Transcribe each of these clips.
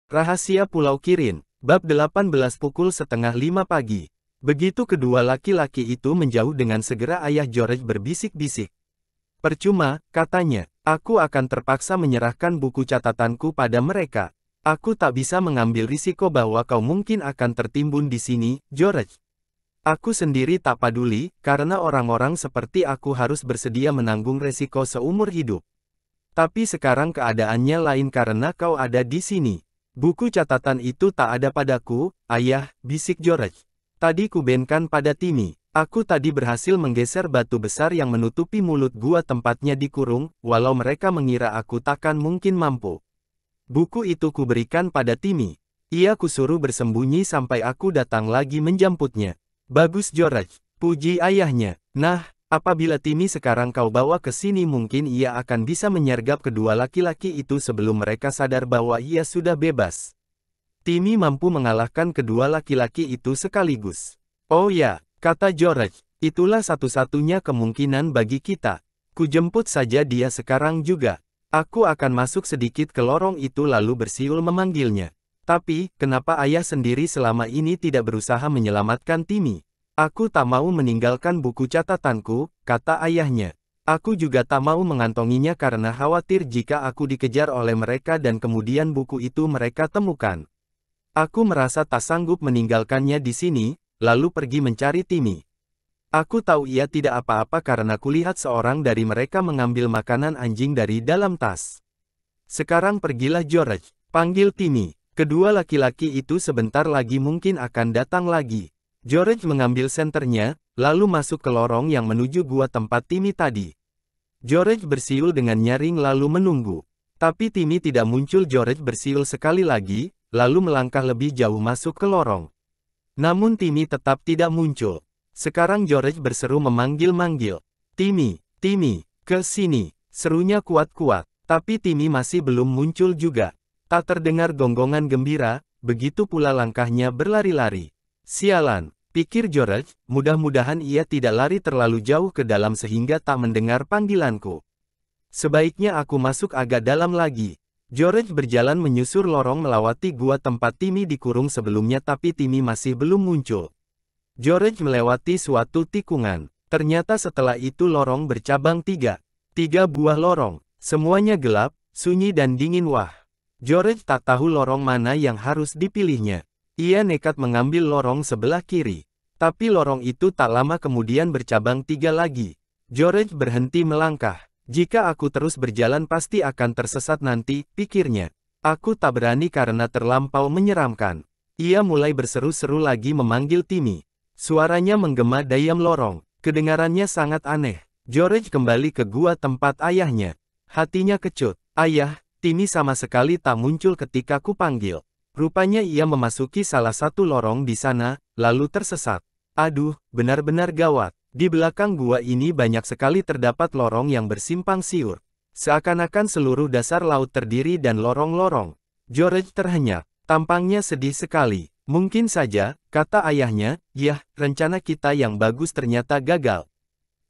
Rahasia Pulau Kirin, bab 18 pukul setengah 5 pagi. Begitu kedua laki-laki itu menjauh dengan segera ayah George berbisik-bisik. Percuma, katanya, aku akan terpaksa menyerahkan buku catatanku pada mereka. Aku tak bisa mengambil risiko bahwa kau mungkin akan tertimbun di sini, George. Aku sendiri tak peduli, karena orang-orang seperti aku harus bersedia menanggung resiko seumur hidup. Tapi sekarang keadaannya lain karena kau ada di sini. Buku catatan itu tak ada padaku, ayah, bisik George. Tadi kubenkan pada Timmy. Aku tadi berhasil menggeser batu besar yang menutupi mulut gua tempatnya dikurung, walau mereka mengira aku takkan mungkin mampu. Buku itu kuberikan pada Timmy. Ia kusuruh bersembunyi sampai aku datang lagi menjemputnya. Bagus George, puji ayahnya. Nah, apabila Timmy sekarang kau bawa ke sini mungkin ia akan bisa menyergap kedua laki-laki itu sebelum mereka sadar bahwa ia sudah bebas. Timmy mampu mengalahkan kedua laki-laki itu sekaligus. Oh ya, kata George, itulah satu-satunya kemungkinan bagi kita. Kujemput saja dia sekarang juga. Aku akan masuk sedikit ke lorong itu lalu bersiul memanggilnya. Tapi, kenapa ayah sendiri selama ini tidak berusaha menyelamatkan Timmy? Aku tak mau meninggalkan buku catatanku, kata ayahnya. Aku juga tak mau mengantonginya karena khawatir jika aku dikejar oleh mereka dan kemudian buku itu mereka temukan. Aku merasa tak sanggup meninggalkannya di sini, lalu pergi mencari Timmy. Aku tahu ia tidak apa-apa karena kulihat seorang dari mereka mengambil makanan anjing dari dalam tas. Sekarang pergilah George, panggil Timmy. Kedua laki-laki itu sebentar lagi mungkin akan datang lagi. George mengambil senternya, lalu masuk ke lorong yang menuju gua tempat Timmy tadi. George bersiul dengan nyaring lalu menunggu. Tapi Timmy tidak muncul. George bersiul sekali lagi, lalu melangkah lebih jauh masuk ke lorong. Namun Timmy tetap tidak muncul. Sekarang George berseru memanggil-manggil. Timmy, Timmy, ke sini, serunya kuat-kuat. Tapi Timmy masih belum muncul juga. Tak terdengar gonggongan gembira, begitu pula langkahnya berlari-lari. Sialan, pikir George, mudah-mudahan ia tidak lari terlalu jauh ke dalam sehingga tak mendengar panggilanku. Sebaiknya aku masuk agak dalam lagi. George berjalan menyusur lorong melewati gua tempat Timmy dikurung sebelumnya tapi Timmy masih belum muncul. George melewati suatu tikungan. Ternyata setelah itu lorong bercabang tiga buah lorong. Semuanya gelap, sunyi dan dingin. Wah. George tak tahu lorong mana yang harus dipilihnya. Ia nekat mengambil lorong sebelah kiri. Tapi lorong itu tak lama kemudian bercabang tiga lagi. George berhenti melangkah. Jika aku terus berjalan pasti akan tersesat nanti, pikirnya. Aku tak berani karena terlampau menyeramkan. Ia mulai berseru-seru lagi memanggil Timmy. Suaranya menggema dayam lorong. Kedengarannya sangat aneh. George kembali ke gua tempat ayahnya. Hatinya kecut. Ayah, Timmy sama sekali tak muncul ketika ku panggil. Rupanya ia memasuki salah satu lorong di sana, lalu tersesat. Aduh, benar-benar gawat. Di belakang gua ini banyak sekali terdapat lorong yang bersimpang siur. Seakan-akan seluruh dasar laut terdiri dan lorong-lorong. George terhenyak. Tampangnya sedih sekali. Mungkin saja, kata ayahnya, yah, rencana kita yang bagus ternyata gagal.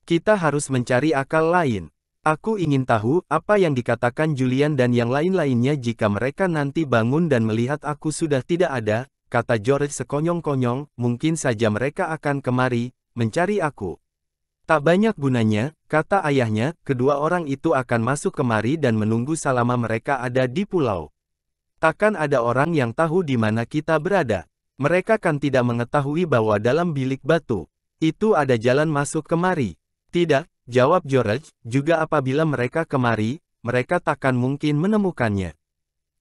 Kita harus mencari akal lain. Aku ingin tahu apa yang dikatakan Julian dan yang lain-lainnya jika mereka nanti bangun dan melihat aku sudah tidak ada, kata George sekonyong-konyong, mungkin saja mereka akan kemari, mencari aku. Tak banyak gunanya, kata ayahnya, kedua orang itu akan masuk kemari dan menunggu selama mereka ada di pulau. Takkan ada orang yang tahu di mana kita berada. Mereka kan tidak mengetahui bahwa dalam bilik batu itu ada jalan masuk kemari. Tidak, jawab George, juga apabila mereka kemari, mereka takkan mungkin menemukannya.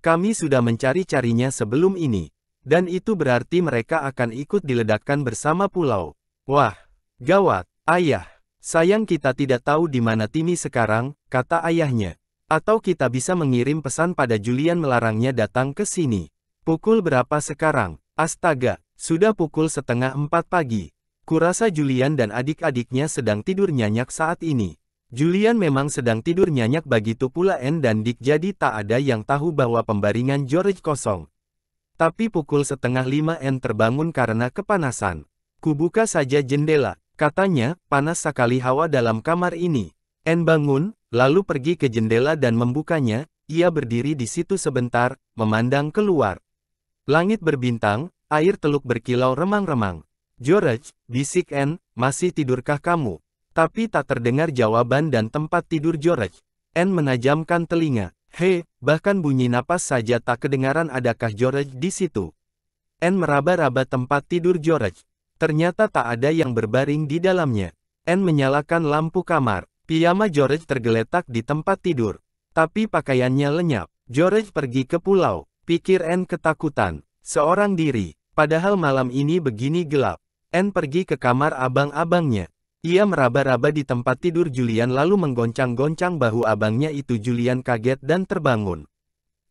Kami sudah mencari-carinya sebelum ini. Dan itu berarti mereka akan ikut diledakkan bersama pulau. Wah, gawat, ayah. Sayang kita tidak tahu di mana Timmy sekarang, kata ayahnya. Atau kita bisa mengirim pesan pada Julian melarangnya datang ke sini. Pukul berapa sekarang? Astaga, sudah pukul 3:30 pagi. Kurasa Julian dan adik-adiknya sedang tidur nyenyak saat ini. Julian memang sedang tidur nyenyak, begitu pula Anne dan Dick, jadi tak ada yang tahu bahwa pembaringan George kosong. Tapi pukul 4:30 Anne terbangun karena kepanasan. Kubuka saja jendela. Katanya, panas sekali hawa dalam kamar ini. Anne bangun, lalu pergi ke jendela dan membukanya. Ia berdiri di situ sebentar, memandang keluar. Langit berbintang, air teluk berkilau remang-remang. George, bisik Anne, masih tidurkah kamu? Tapi tak terdengar jawaban dan tempat tidur George. Anne menajamkan telinga. Hei, bahkan bunyi napas saja tak kedengaran. Adakah George di situ? Anne meraba-raba tempat tidur George. Ternyata tak ada yang berbaring di dalamnya. Anne menyalakan lampu kamar. Piyama George tergeletak di tempat tidur. Tapi pakaiannya lenyap. George pergi ke pulau. Pikir Anne ketakutan. Seorang diri. Padahal malam ini begini gelap. Anne pergi ke kamar abang-abangnya. Ia meraba-raba di tempat tidur Julian lalu menggoncang-goncang bahu abangnya itu. Julian kaget dan terbangun.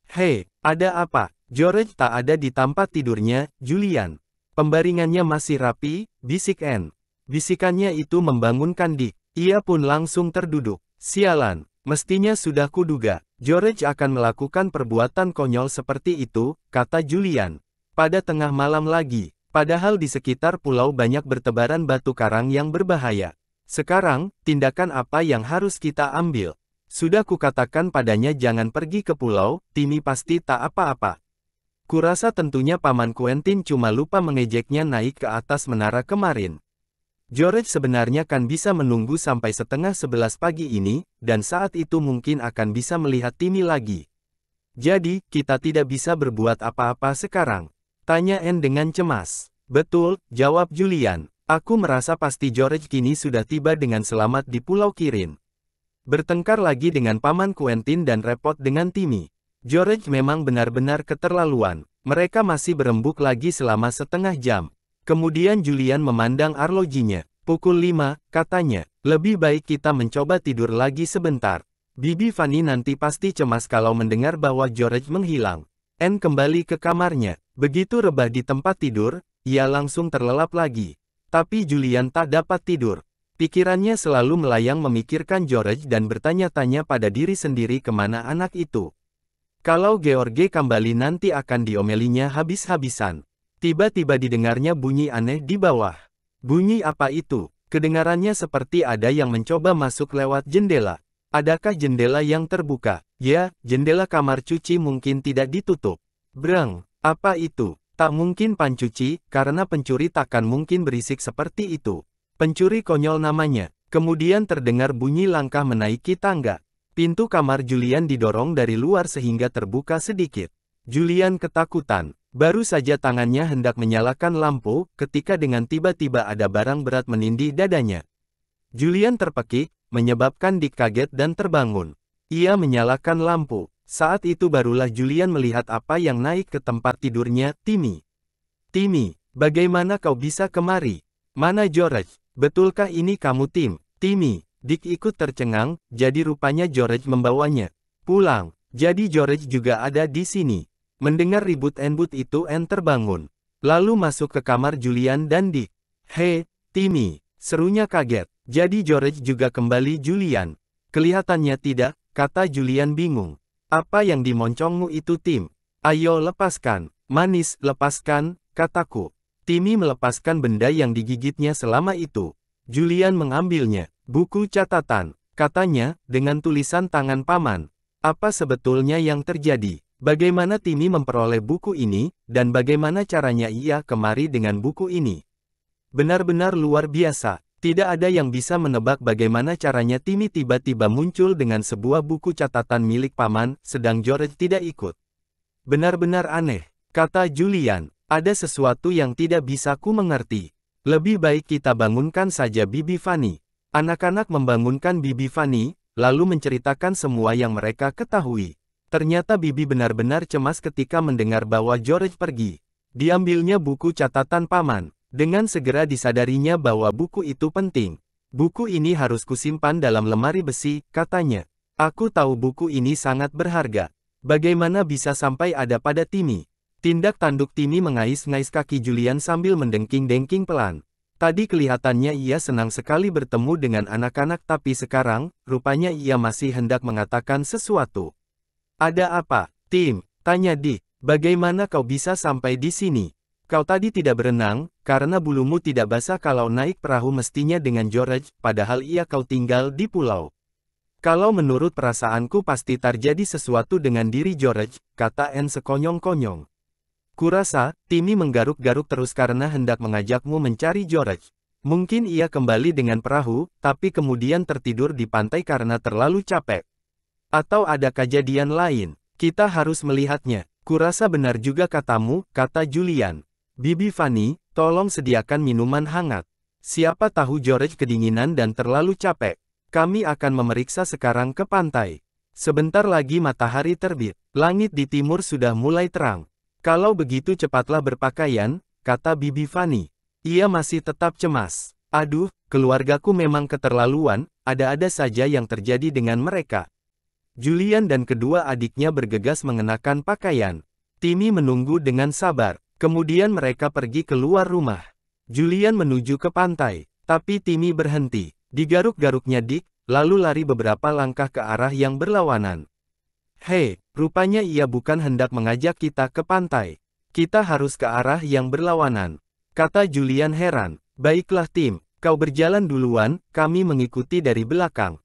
Hei, ada apa? George tak ada di tempat tidurnya, Julian. Pembaringannya masih rapi, bisik Anne. Bisikannya itu membangunkan Dick. Ia pun langsung terduduk. Sialan, mestinya sudah kuduga. George akan melakukan perbuatan konyol seperti itu, kata Julian. Pada tengah malam lagi. Padahal di sekitar pulau banyak bertebaran batu karang yang berbahaya. Sekarang, tindakan apa yang harus kita ambil? Sudah kukatakan padanya jangan pergi ke pulau, Timmy pasti tak apa-apa. Kurasa tentunya Paman Quentin cuma lupa mengejeknya naik ke atas menara kemarin. George sebenarnya kan bisa menunggu sampai 10:30 pagi ini, dan saat itu mungkin akan bisa melihat Timmy lagi. Jadi, kita tidak bisa berbuat apa-apa sekarang. Tanya Anne dengan cemas. Betul, jawab Julian. Aku merasa pasti George kini sudah tiba dengan selamat di Pulau Kirin. Bertengkar lagi dengan Paman Quentin dan repot dengan Timmy. George memang benar-benar keterlaluan. Mereka masih berembuk lagi selama setengah jam. Kemudian Julian memandang arlojinya. Pukul 5, katanya. Lebih baik kita mencoba tidur lagi sebentar. Bibi Fanny nanti pasti cemas kalau mendengar bahwa George menghilang. Anne kembali ke kamarnya. Begitu rebah di tempat tidur, ia langsung terlelap lagi. Tapi Julian tak dapat tidur. Pikirannya selalu melayang memikirkan George dan bertanya-tanya pada diri sendiri kemana anak itu. Kalau George kembali nanti akan diomelinya habis-habisan. Tiba-tiba didengarnya bunyi aneh di bawah. Bunyi apa itu? Kedengarannya seperti ada yang mencoba masuk lewat jendela. Adakah jendela yang terbuka? Ya, jendela kamar cuci mungkin tidak ditutup. Brang, apa itu? Tak mungkin pancuci, karena pencuri takkan mungkin berisik seperti itu. Pencuri konyol namanya. Kemudian terdengar bunyi langkah menaiki tangga. Pintu kamar Julian didorong dari luar sehingga terbuka sedikit. Julian ketakutan. Baru saja tangannya hendak menyalakan lampu, ketika dengan tiba-tiba ada barang berat menindih dadanya. Julian terpekik, menyebabkan Dick kaget dan terbangun. Ia menyalakan lampu. Saat itu barulah Julian melihat apa yang naik ke tempat tidurnya, Timmy. Timmy, bagaimana kau bisa kemari? Mana George? Betulkah ini kamu Tim? Timmy, Dick ikut tercengang, jadi rupanya George membawanya pulang. Jadi George juga ada di sini. Mendengar ribut-embut itu Anne terbangun. Lalu masuk ke kamar Julian dan Dick. Hei, Timmy, serunya kaget. Jadi George juga kembali Julian. Kelihatannya tidak, kata Julian bingung. Apa yang dimoncongmu itu Tim? Ayo lepaskan. Manis, lepaskan, kataku. Timmy melepaskan benda yang digigitnya selama itu. Julian mengambilnya. Buku catatan, katanya, dengan tulisan tangan paman. Apa sebetulnya yang terjadi? Bagaimana Timmy memperoleh buku ini, dan bagaimana caranya ia kemari dengan buku ini? Benar-benar luar biasa. Tidak ada yang bisa menebak bagaimana caranya Timmy tiba-tiba muncul dengan sebuah buku catatan milik paman, sedang George tidak ikut. Benar-benar aneh, kata Julian. Ada sesuatu yang tidak bisa ku mengerti. Lebih baik kita bangunkan saja Bibi Fanny. Anak-anak membangunkan Bibi Fanny, lalu menceritakan semua yang mereka ketahui. Ternyata Bibi benar-benar cemas ketika mendengar bahwa George pergi. Diambilnya buku catatan paman. Dengan segera disadarinya bahwa buku itu penting. Buku ini harus kusimpan dalam lemari besi, katanya. Aku tahu buku ini sangat berharga. Bagaimana bisa sampai ada pada Timmy? Tindak tanduk Timmy mengais-ngais kaki Julian sambil mendengking-dengking pelan. Tadi kelihatannya ia senang sekali bertemu dengan anak-anak tapi sekarang, rupanya ia masih hendak mengatakan sesuatu. Ada apa, Tim? Tanya Dick. Bagaimana kau bisa sampai di sini? Kau tadi tidak berenang, karena bulumu tidak basah kalau naik perahu mestinya dengan George, padahal ia kau tinggal di pulau. Kalau menurut perasaanku pasti terjadi sesuatu dengan diri George, kata Anne sekonyong-konyong. Kurasa, Timmy menggaruk-garuk terus karena hendak mengajakmu mencari George. Mungkin ia kembali dengan perahu, tapi kemudian tertidur di pantai karena terlalu capek. Atau ada kejadian lain. Kita harus melihatnya. Kurasa benar juga katamu, kata Julian. Bibi Fanny, tolong sediakan minuman hangat. Siapa tahu George kedinginan dan terlalu capek. Kami akan memeriksa sekarang ke pantai. Sebentar lagi matahari terbit. Langit di timur sudah mulai terang. Kalau begitu cepatlah berpakaian, kata Bibi Fanny. Ia masih tetap cemas. Aduh, keluargaku memang keterlaluan, ada-ada saja yang terjadi dengan mereka. Julian dan kedua adiknya bergegas mengenakan pakaian. Timmy menunggu dengan sabar. Kemudian mereka pergi keluar rumah. Julian menuju ke pantai, tapi Timmy berhenti. Digaruk-garuknya Dick, lalu lari beberapa langkah ke arah yang berlawanan. Hei, rupanya ia bukan hendak mengajak kita ke pantai. Kita harus ke arah yang berlawanan. Kata Julian heran. Baiklah Tim, kau berjalan duluan, kami mengikuti dari belakang.